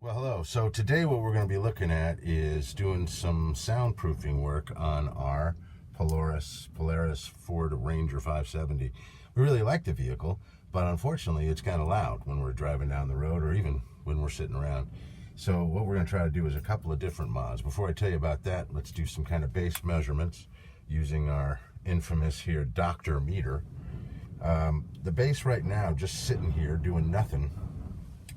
Well, hello. So today what we're going to be looking at is doing some soundproofing work on our Polaris Ford Ranger 570. We really like the vehicle, but unfortunately it's kind of loud when we're driving down the road or even when we're sitting around. So what we're going to try to do is a couple of different mods. Before I tell you about that, let's do some kind of bass measurements using our infamous here doctor meter. The bass right now, just sitting here doing nothing,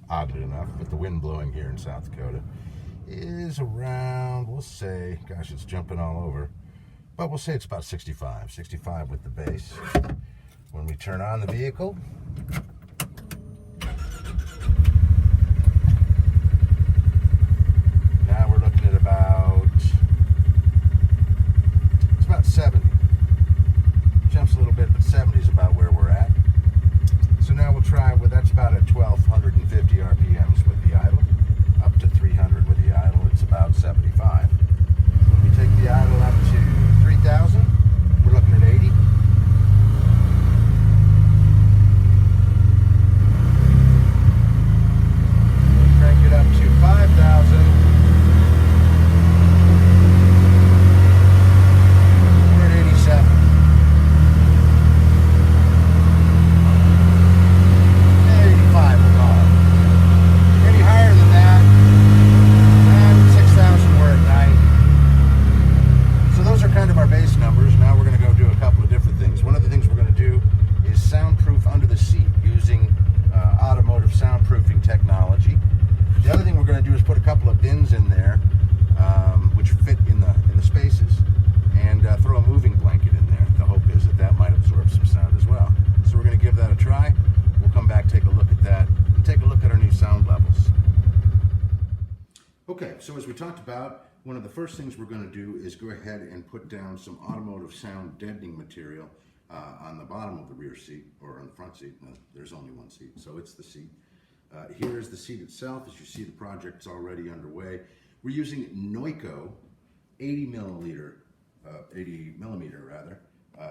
oddly enough, with the wind blowing here in South Dakota, is around, we'll say, gosh, it's jumping all over, but we'll say it's about 65 with the bass. When we turn on the vehicle, now we're looking at it's about 70. Jumps a little bit, but 70 is about where we're at. So now we'll try with, that's about at 1250 RPMs with the idle, up to 300 with the idle, it's about 75. When we take the idle up to 3000, we're looking at 80. Crank it up to 5000. We're at 87. Soundproofing technology. The other thing we're going to do is put a couple of bins in there, which fit in the spaces, and throw a moving blanket in there. The hope is that might absorb some sound as well. So we're going to give that a try. We'll come back, take a look at that, and take a look at our new sound levels. Okay, so as we talked about, one of the first things we're going to do is go ahead and put down some automotive sound deadening material on the bottom of the rear seat, or on the front seat. No, there's only one seat, so it's the seat. Here's the seat itself. As you see, the project's already underway. We're using Noiko 80 millimeter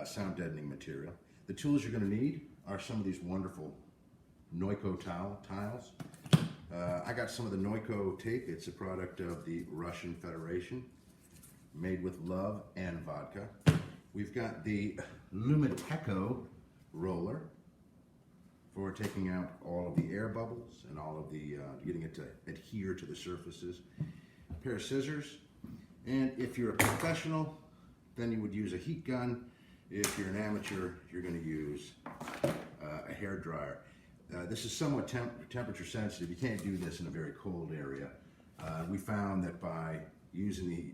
sound deadening material. The tools you're going to need are some of these wonderful Noiko tiles. I got some of the Noiko tape. It's a product of the Russian Federation, made with love and vodka. We've got the Lumiteco roller for taking out all of the air bubbles and all of the, getting it to adhere to the surfaces. A pair of scissors, and if you're a professional, then you would use a heat gun. If you're an amateur, you're going to use a hair dryer. This is somewhat temperature sensitive. You can't do this in a very cold area. We found that by using the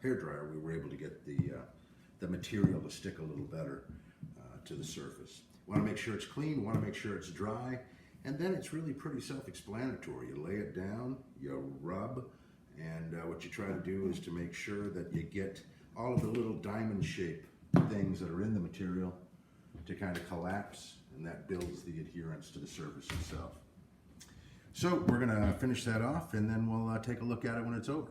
hair dryer, we were able to get the material to stick a little better to the surface. Want to make sure it's clean, want to make sure it's dry, and then it's really pretty self-explanatory. You lay it down, you rub, and what you try to do is to make sure that you get all of the little diamond-shaped things that are in the material to kind of collapse, and that builds the adherence to the surface itself. So we're going to finish that off, and then we'll take a look at it when it's over.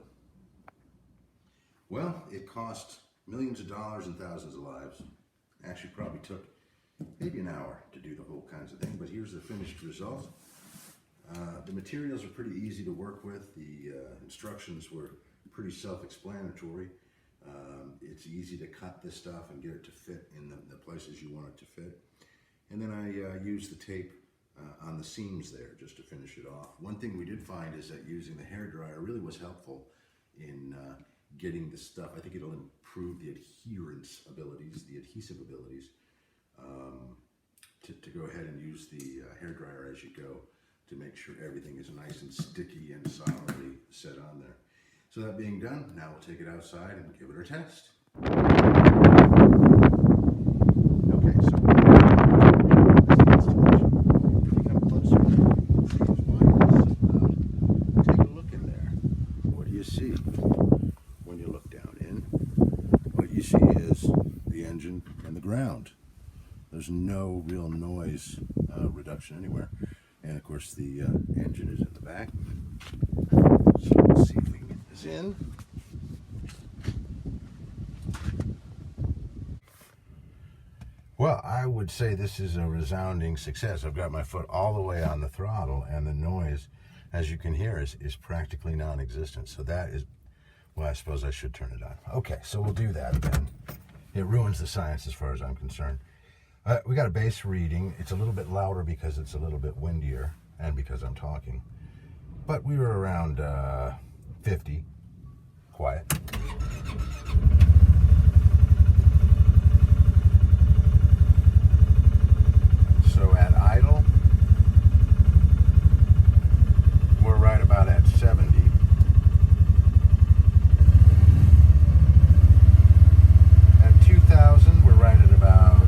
Well, it cost millions of dollars and thousands of lives. Actually probably took maybe an hour to do the whole kinds of thing, but here's the finished result. The materials are pretty easy to work with. The instructions were pretty self-explanatory. It's easy to cut this stuff and get it to fit in the places you want it to fit. And then I used the tape on the seams there just to finish it off. One thing we did find is that using the hair dryer really was helpful in getting the stuff. I think it'll improve the adhesive abilities, to go ahead and use the hair dryer as you go to make sure everything is nice and sticky and solidly set on there. So that being done, now we'll take it outside and give it a test. Okay, so if you come closer, you can see why it's so loud. Take a look in there. What do you see? When you look down in, what you see is the engine and the ground. There's no real noise reduction anywhere. And of course the engine is in the back. So let's see if we can get this in. Well, I would say this is a resounding success. I've got my foot all the way on the throttle, and the noise as you can hear, is practically non-existent. So that is, well, I suppose I should turn it on. Okay, so we'll do that again. It ruins the science as far as I'm concerned. We got a bass reading. It's a little bit louder because it's a little bit windier and because I'm talking. But we were around 50, quiet. So at idle, we're right about at 70. At 2,000, we're right at about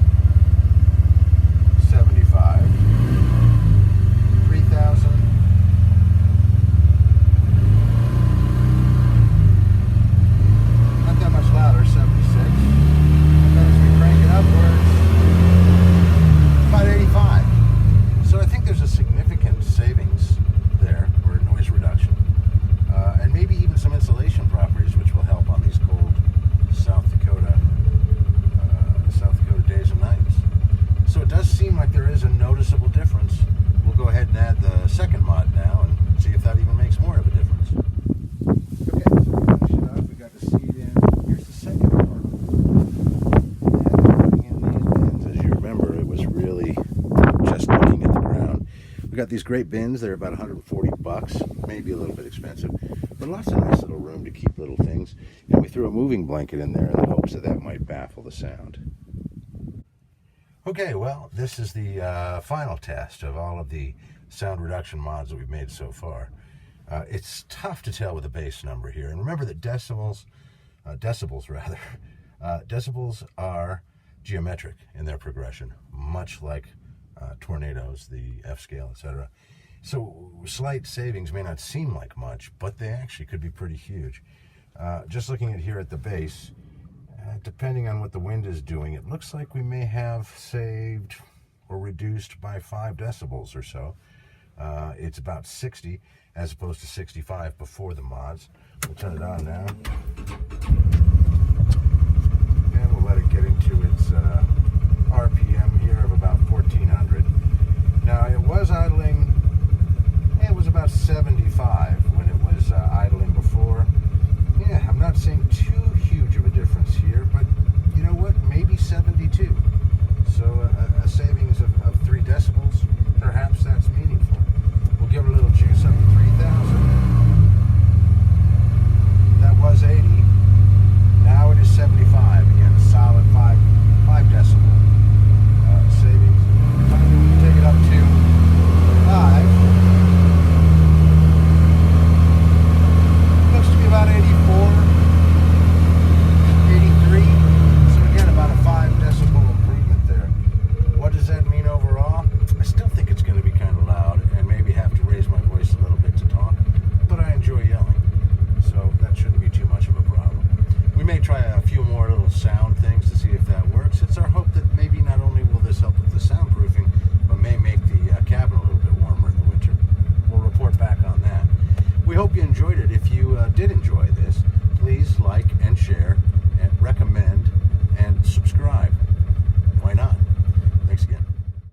75. 3,000. Not that much louder, 76. And then as we crank it upwards, about 85. So I think there's a significant savings there, or noise reduction, and maybe even some insulation properties, which will help on these cold South Dakota days and nights. So it does seem like there is a noticeable difference. We'll go ahead and add the second mod now and see if that even makes more of a difference. Okay, so we finish it up. We got the seat in. Here's the second part. And putting in these bins, as you remember, it was really just looking at the ground. We got these great bins. They're about $140, maybe a little bit expensive, but lots of nice little room to keep little things. And we threw a moving blanket in there in the hopes that that might baffle the sound. Okay, well, this is the final test of all of the sound reduction mods that we've made so far. It's tough to tell with a bass number here. And remember that decibels are geometric in their progression, much like tornadoes, the F scale, etc. So slight savings may not seem like much, but they actually could be pretty huge. Just looking at here at the bass, depending on what the wind is doing, it looks like we may have saved or reduced by 5 decibels or so. It's about 60 as opposed to 65 before the mods. We'll turn it on now. And we'll let it get into its RPM here of about 1400. Now it was idling, it was about 75 when it was idling before. Yeah, I'm not seeing too huge of a difference here, but you know what? Maybe 72. So a savings of 3 decibels, perhaps that's meaningful. We'll give it a little juice up to 3,000. That was 80. Now it is 75. Again, a solid 5 decibel savings. Take it up to 5. Looks to be about 84, 83. So again, about a 5 decibel improvement there. What does that mean overall? I still think it's going to be kind of loud and maybe have to raise my voice a little bit to talk, but I enjoy yelling, so that shouldn't be too much of a problem. We may try a few more little sound things to see if that works. It's our hope that maybe not only will this help with the soundproofing, but may make the cabin a little bit warmer in the winter. We'll report back on that. We hope you enjoyed it. If you did enjoy this, please like and share and recommend and subscribe. Why not?